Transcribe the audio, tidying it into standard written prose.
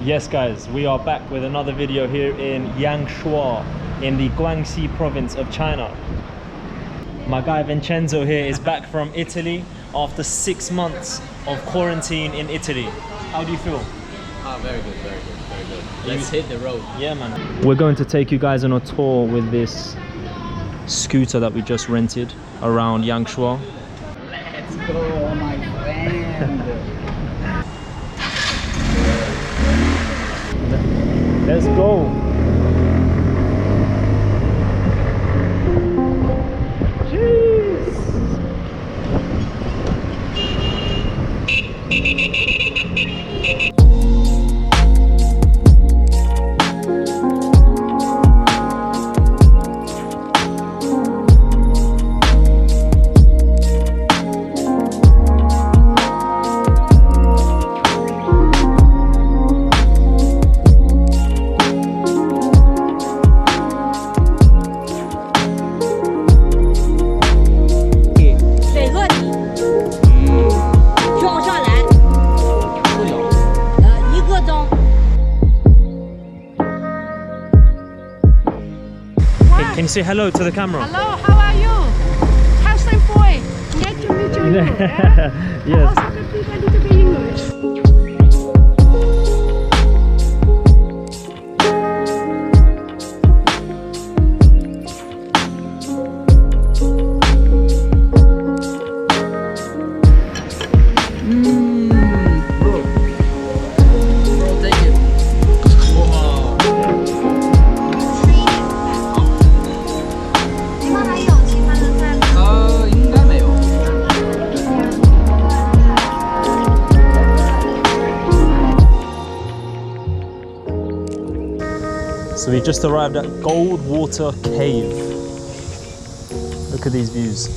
Yes guys, we are back with another video here in Yangshuo in the Guangxi province of China. My guy Vincenzo here is back from Italy after 6 months of quarantine in Italy. How do you feel? Very good, very good, very good. Let's hit the road. Yeah, man. We're going to take you guys on a tour with this scooter that we just rented around Yangshuo. Let's go, my friend. Let's go. Can you say hello to the camera? Hello, how are you? Handsome boy. Nice to meet you. Yes. I also can speak a little bit English. So we just arrived at Goldwater Cave. Look at these views.